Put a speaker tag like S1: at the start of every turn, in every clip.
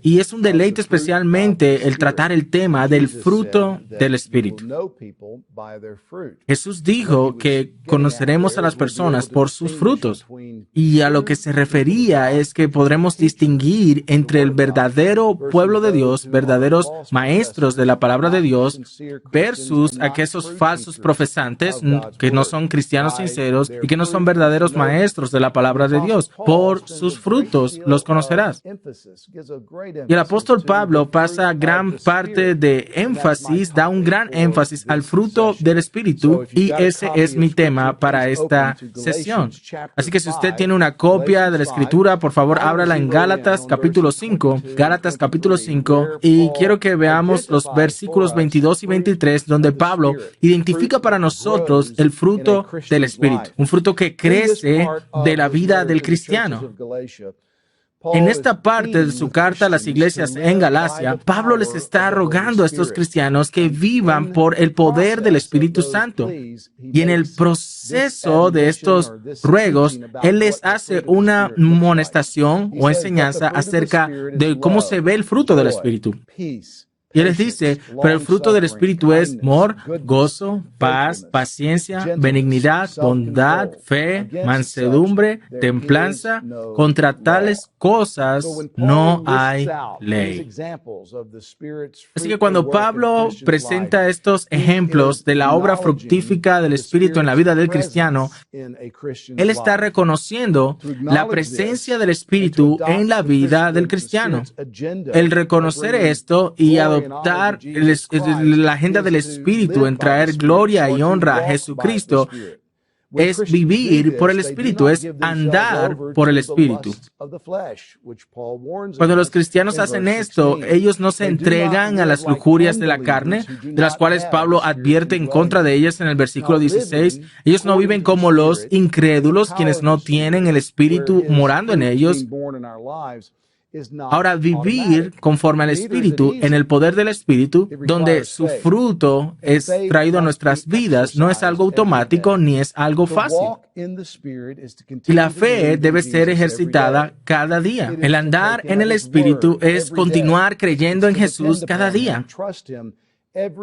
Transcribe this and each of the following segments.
S1: Y es un deleite especialmente el tratar el tema del fruto del Espíritu. Jesús dijo que conoceremos a las personas por sus frutos. Y a lo que se refería es que podremos distinguir entre el verdadero pueblo de Dios, verdaderos maestros de la palabra de Dios, versus aquellos falsos profesantes que no son cristianos sinceros y que no son verdaderos maestros de la palabra de Dios. Por sus frutos los conocerás. Y el apóstol Pablo pasa gran parte de énfasis, da un gran énfasis al fruto del Espíritu, y ese es mi tema para esta sesión. Así que si usted tiene una copia de la Escritura, por favor, ábrala en Gálatas capítulo 5, y quiero que veamos los versículos 22 y 23, donde Pablo identifica para nosotros el fruto del Espíritu, un fruto que crece de la vida del cristiano. En esta parte de su carta a las iglesias en Galacia, Pablo les está rogando a estos cristianos que vivan por el poder del Espíritu Santo. Y en el proceso de estos ruegos, él les hace una amonestación o enseñanza acerca de cómo se ve el fruto del Espíritu. Y él les dice, pero el fruto del Espíritu es amor, gozo, paz, paciencia, benignidad, bondad, fe, mansedumbre, templanza. Contra tales cosas no hay ley. Así que cuando Pablo presenta estos ejemplos de la obra fructífica del Espíritu en la vida del cristiano, él está reconociendo la presencia del Espíritu en la vida del cristiano. El reconocer esto y adoptar la agenda del Espíritu en traer gloria y honra a Jesucristo es vivir por el Espíritu, es andar por el Espíritu. Cuando los cristianos hacen esto, ellos no se entregan a las lujurias de la carne, de las cuales Pablo advierte en contra de ellas en el versículo 16. Ellos no viven como los incrédulos, quienes no tienen el Espíritu morando en ellos. Ahora, vivir conforme al Espíritu, en el poder del Espíritu, donde su fruto es traído a nuestras vidas, no es algo automático ni es algo fácil. Y la fe debe ser ejercitada cada día. El andar en el Espíritu es continuar creyendo en Jesús cada día.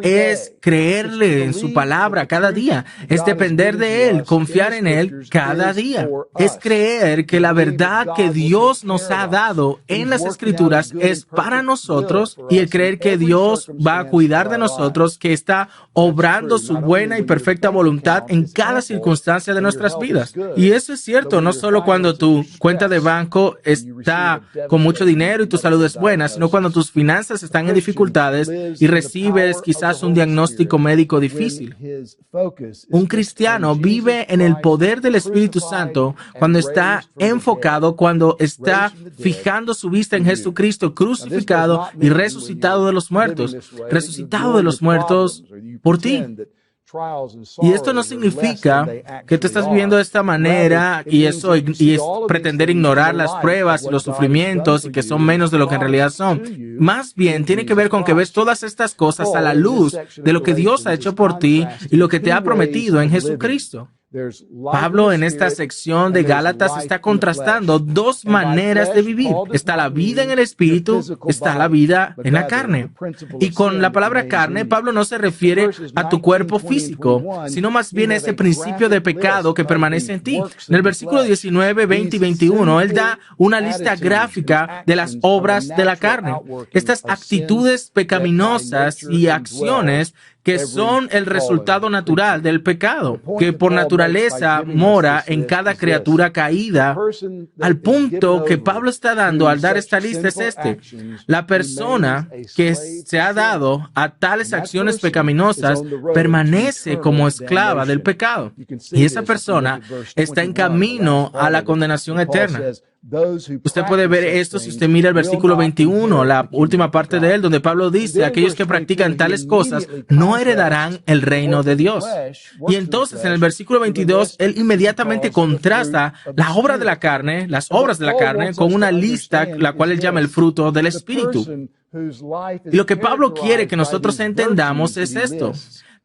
S1: Es creerle en su palabra cada día, es depender de Él, confiar en Él cada día. Es creer que la verdad que Dios nos ha dado en las Escrituras es para nosotros, y el creer que Dios va a cuidar de nosotros, que está obrando su buena y perfecta voluntad en cada circunstancia de nuestras vidas. Y eso es cierto, no solo cuando tu cuenta de banco está con mucho dinero y tu salud es buena, sino cuando tus finanzas están en dificultades y recibes quizás un diagnóstico médico difícil. Un cristiano vive en el poder del Espíritu Santo cuando está enfocado, cuando está fijando su vista en Jesucristo crucificado y resucitado de los muertos por ti. Y esto no significa que tú estás viviendo de esta manera y es pretender ignorar las pruebas y los sufrimientos y que son menos de lo que en realidad son. Más bien, tiene que ver con que ves todas estas cosas a la luz de lo que Dios ha hecho por ti y lo que te ha prometido en Jesucristo. Pablo en esta sección de Gálatas está contrastando dos maneras de vivir. Está la vida en el Espíritu, está la vida en la carne. Y con la palabra carne, Pablo no se refiere a tu cuerpo físico, sino más bien a ese principio de pecado que permanece en ti. En el versículo 19, 20 y 21, él da una lista gráfica de las obras de la carne. Estas actitudes pecaminosas y acciones que son el resultado natural del pecado, que por naturaleza mora en cada criatura caída. Al punto que Pablo está dando al dar esta lista es este: la persona que se ha dado a tales acciones pecaminosas permanece como esclava del pecado, y esa persona está en camino a la condenación eterna. Usted puede ver esto si usted mira el versículo 21, la última parte de él, donde Pablo dice: aquellos que practican tales cosas no heredarán el reino de Dios. Y entonces en el versículo 22, él inmediatamente contrasta la obra de la carne, las obras de la carne, con una lista, la cual él llama el fruto del Espíritu. Y lo que Pablo quiere que nosotros entendamos es esto: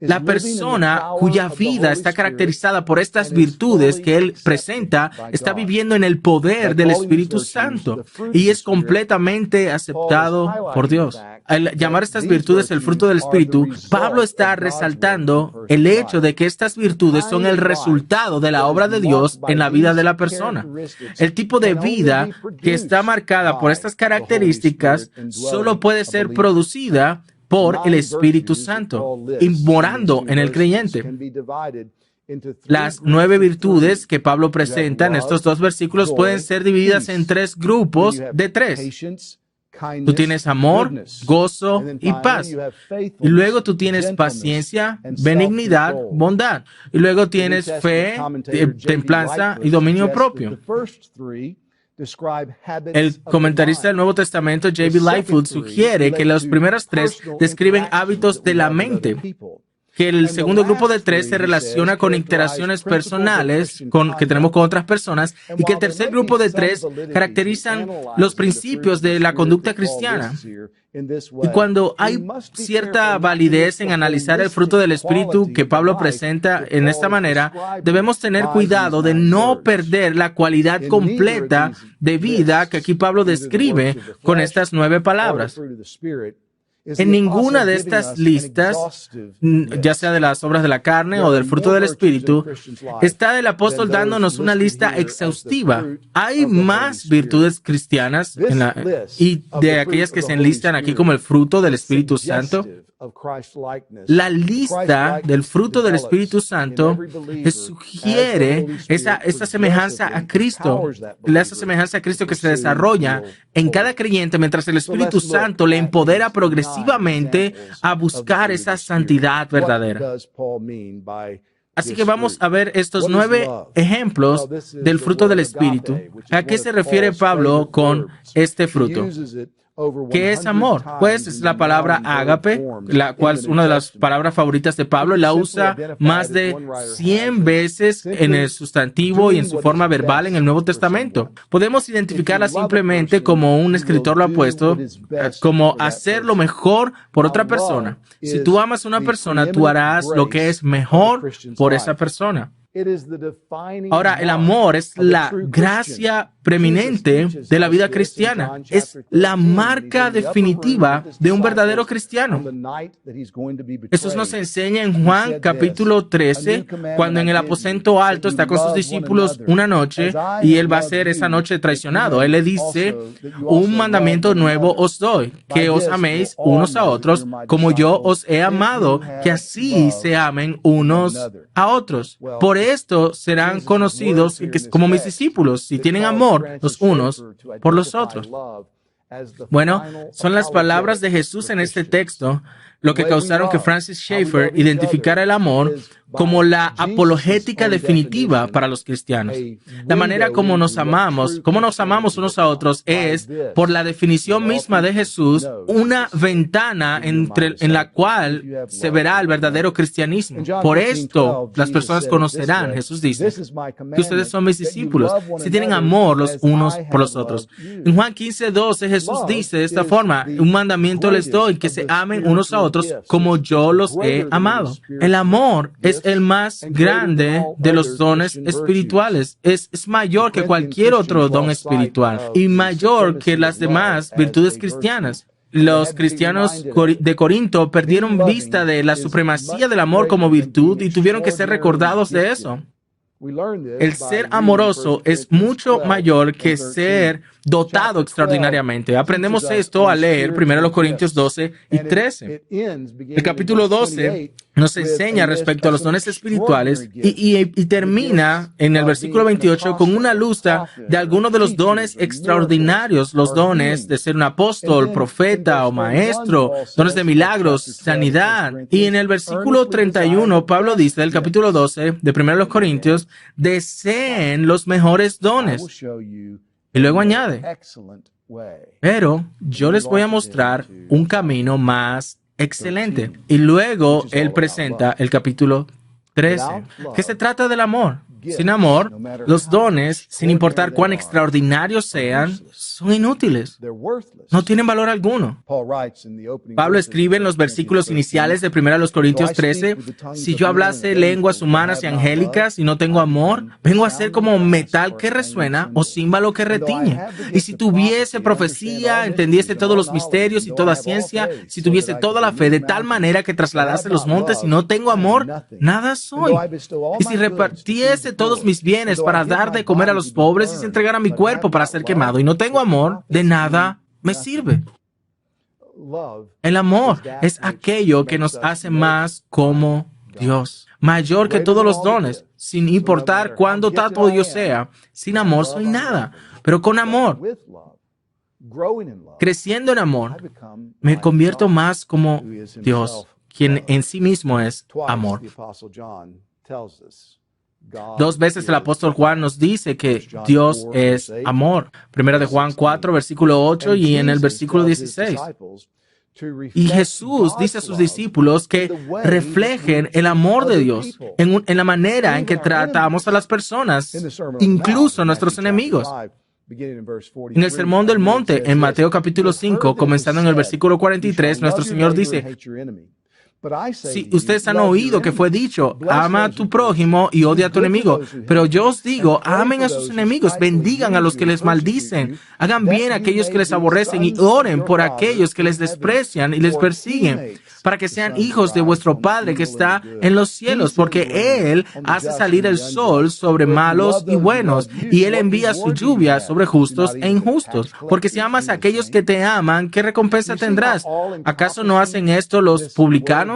S1: La persona cuya vida está caracterizada por estas virtudes que él presenta está viviendo en el poder del Espíritu Santo y es completamente aceptado por Dios. Al llamar estas virtudes el fruto del Espíritu, Pablo está resaltando el hecho de que estas virtudes son el resultado de la obra de Dios en la vida de la persona. El tipo de vida que está marcada por estas características solo puede ser producida por el Espíritu Santo y morando en el creyente. Las 9 virtudes que Pablo presenta en estos 2 versículos pueden ser divididas en 3 grupos de 3. Tú tienes amor, gozo y paz. Y luego tú tienes paciencia, benignidad, bondad. Y luego tienes fe, templanza y dominio propio. El comentarista del Nuevo Testamento, J.B. Lightfoot, sugiere que los primeros 3 describen hábitos de la mente, que el segundo grupo de 3 se relaciona con interacciones personales que tenemos con otras personas y que el tercer grupo de 3 caracterizan los principios de la conducta cristiana. Y cuando hay cierta validez en analizar el fruto del Espíritu que Pablo presenta en esta manera, debemos tener cuidado de no perder la cualidad completa de vida que aquí Pablo describe con estas 9 palabras. En ninguna de estas listas, ya sea de las obras de la carne o del fruto del Espíritu, está el apóstol dándonos una lista exhaustiva. Hay más virtudes cristianas y de aquellas que se enlistan aquí como el fruto del Espíritu Santo. La lista del fruto del Espíritu Santo sugiere esa semejanza a Cristo, esa semejanza a Cristo que se desarrolla en cada creyente mientras el Espíritu Santo le empodera progresivamente a buscar esa santidad verdadera. Así que vamos a ver estos 9 ejemplos del fruto del Espíritu. ¿A qué se refiere Pablo con este fruto? ¿Qué es amor? Pues es la palabra ágape, la cual es una de las palabras favoritas de Pablo. La usa más de 100 veces en el sustantivo y en su forma verbal en el Nuevo Testamento. Podemos identificarla simplemente como un escritor lo ha puesto, como hacer lo mejor por otra persona. Si tú amas a una persona, tú harás lo que es mejor por esa persona. Ahora, el amor es la gracia preeminente de la vida cristiana. Es la marca definitiva de un verdadero cristiano. Eso nos enseña en Juan capítulo 13, cuando en el aposento alto está con sus discípulos una noche y él va a ser esa noche traicionado. Él le dice, un mandamiento nuevo os doy, que os améis unos a otros como yo os he amado, que así se amen unos a otros. Por esto serán conocidos como mis discípulos, si tienen amor los unos por los otros. Bueno, son las palabras de Jesús en este texto lo que causaron que Francis Schaeffer identificara el amor como la apologética definitiva para los cristianos. La manera como nos amamos unos a otros es, por la definición misma de Jesús, una ventana en la cual se verá el verdadero cristianismo. Por esto las personas conocerán, Jesús dice, que ustedes son mis discípulos, si tienen amor los unos por los otros. En Juan 15:12 Jesús dice de esta forma, un mandamiento les doy, que se amen unos a otros como yo los he amado. El amor es el más grande de los dones espirituales. Es mayor que cualquier otro don espiritual y mayor que las demás virtudes cristianas. Los cristianos de Corinto perdieron vista de la supremacía del amor como virtud y tuvieron que ser recordados de eso. El ser amoroso es mucho mayor que ser dotado extraordinariamente. Aprendemos esto al leer 1 Corintios 12 y 13. El capítulo 12 nos enseña respecto a los dones espirituales y termina en el versículo 28 con una lista de algunos de los dones extraordinarios, los dones de ser un apóstol, profeta o maestro, dones de milagros, sanidad. Y en el versículo 31, Pablo dice del capítulo 12 de 1 Corintios, deseen los mejores dones. Y luego añade, pero yo les voy a mostrar un camino más excelente. Y luego él presenta el capítulo 13. ¿Qué se trata del amor? Sin amor, los dones, sin importar cuán extraordinarios sean, son inútiles. No tienen valor alguno. Pablo escribe en los versículos iniciales de 1 Corintios 13, si yo hablase lenguas humanas y angélicas y no tengo amor, vengo a ser como metal que resuena o címbalo que retiñe. Y si tuviese profecía, entendiese todos los misterios y toda ciencia, si tuviese toda la fe de tal manera que trasladase los montes y no tengo amor, nada soy. Y si repartiese todos mis bienes para dar de comer a los pobres y si entregara mi cuerpo para ser quemado y no tengo amor, de nada me sirve. El amor es aquello que nos hace más como Dios, mayor que todos los dones, sin importar cuán dotado yo sea. Sin amor soy nada, pero con amor, creciendo en amor, me convierto más como Dios, quien en sí mismo es amor. 2 veces el apóstol Juan nos dice que Dios es amor. Primera de Juan 4, versículo 8 y en el versículo 16. Y Jesús dice a sus discípulos que reflejen el amor de Dios en la manera en que tratamos a las personas, incluso a nuestros enemigos. En el Sermón del Monte, en Mateo capítulo 5, comenzando en el versículo 43, nuestro Señor dice, si ustedes han oído que fue dicho, ama a tu prójimo y odia a tu enemigo. Pero yo os digo, amen a sus enemigos, bendigan a los que les maldicen, hagan bien a aquellos que les aborrecen y oren por aquellos que les desprecian y les persiguen, para que sean hijos de vuestro Padre que está en los cielos, porque Él hace salir el sol sobre malos y buenos, y Él envía su lluvia sobre justos e injustos. Porque si amas a aquellos que te aman, ¿qué recompensa tendrás? ¿Acaso no hacen esto los publicanos?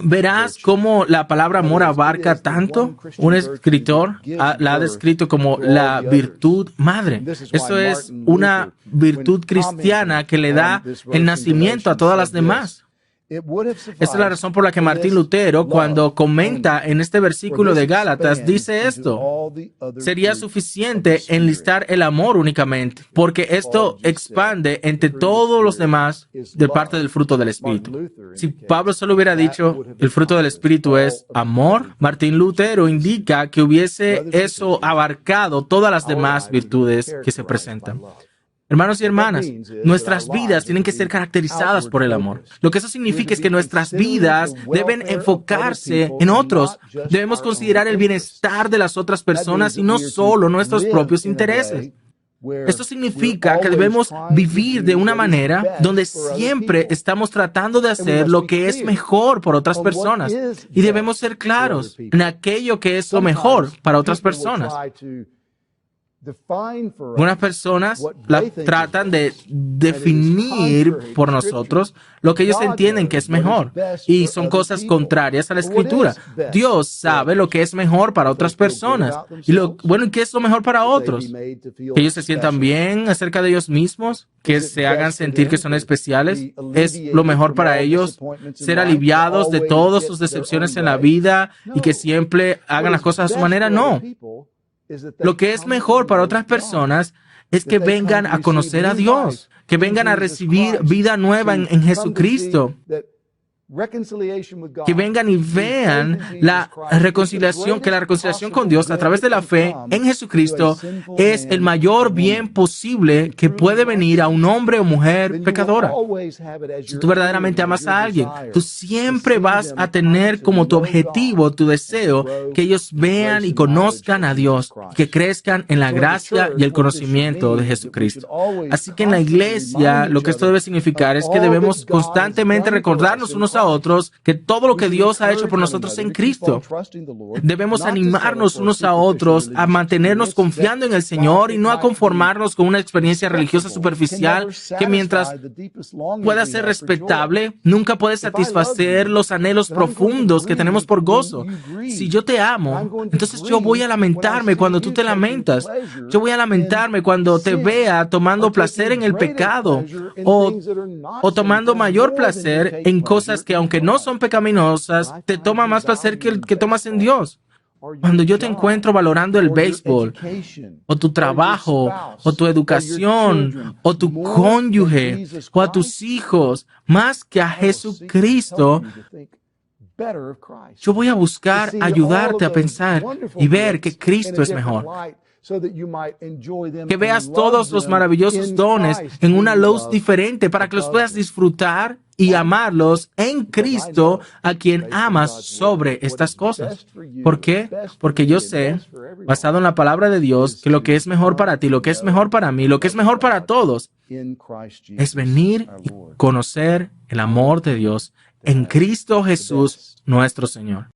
S1: Verás cómo la palabra amor abarca tanto. Un escritor la ha descrito como la virtud madre. Eso es una virtud cristiana que le da el nacimiento a todas las demás. Esta es la razón por la que Martín Lutero, cuando comenta en este versículo de Gálatas, dice esto: sería suficiente enlistar el amor únicamente, porque esto expande entre todos los demás de parte del fruto del Espíritu. Si Pablo solo hubiera dicho el fruto del Espíritu es amor, Martín Lutero indica que hubiese eso abarcado todas las demás virtudes que se presentan. Hermanos y hermanas, nuestras vidas tienen que ser caracterizadas por el amor. Lo que eso significa es que nuestras vidas deben enfocarse en otros. Debemos considerar el bienestar de las otras personas y no solo nuestros propios intereses. Esto significa que debemos vivir de una manera donde siempre estamos tratando de hacer lo que es mejor por otras personas. Y debemos ser claros en aquello que es lo mejor para otras personas. Algunas personas tratan de definir por nosotros lo que ellos entienden que es mejor, y son cosas contrarias a la Escritura. Dios sabe lo que es mejor para otras personas y ¿y qué es lo mejor para otros? Que ellos se sientan bien acerca de ellos mismos, que se hagan sentir que son especiales. ¿Es lo mejor para ellos ser aliviados de todas sus decepciones en la vida y que siempre hagan las cosas a su manera? No. Lo que es mejor para otras personas es que vengan a conocer a Dios, que vengan a recibir vida nueva en Jesucristo, que vengan y vean que la reconciliación con Dios a través de la fe en Jesucristo es el mayor bien posible que puede venir a un hombre o mujer pecadora. Si tú verdaderamente amas a alguien, tú siempre vas a tener como tu objetivo, tu deseo, que ellos vean y conozcan a Dios, que crezcan en la gracia y el conocimiento de Jesucristo. Así que en la iglesia, lo que esto debe significar es que debemos constantemente recordarnos unos a otros que todo lo que Dios ha hecho por nosotros en Cristo. Debemos animarnos unos a otros a mantenernos confiando en el Señor y no a conformarnos con una experiencia religiosa superficial que, mientras pueda ser respetable, nunca puede satisfacer los anhelos profundos que tenemos por gozo. Si yo te amo, entonces yo voy a lamentarme cuando tú te lamentas. Yo voy a lamentarme cuando te vea tomando placer en el pecado o tomando mayor placer en cosas que, aunque no son pecaminosas, te toma más placer que el que tomas en Dios. Cuando yo te encuentro valorando el béisbol, o tu trabajo, o tu educación, o tu cónyuge, o a tus hijos, más que a Jesucristo, yo voy a buscar ayudarte a pensar y ver que Cristo es mejor. Que veas todos los maravillosos dones en una luz diferente para que los puedas disfrutar y amarlos en Cristo, a quien amas sobre estas cosas. ¿Por qué? Porque yo sé, basado en la palabra de Dios, que lo que es mejor para ti, lo que es mejor para mí, lo que es mejor para todos, es venir y conocer el amor de Dios en Cristo Jesús, nuestro Señor.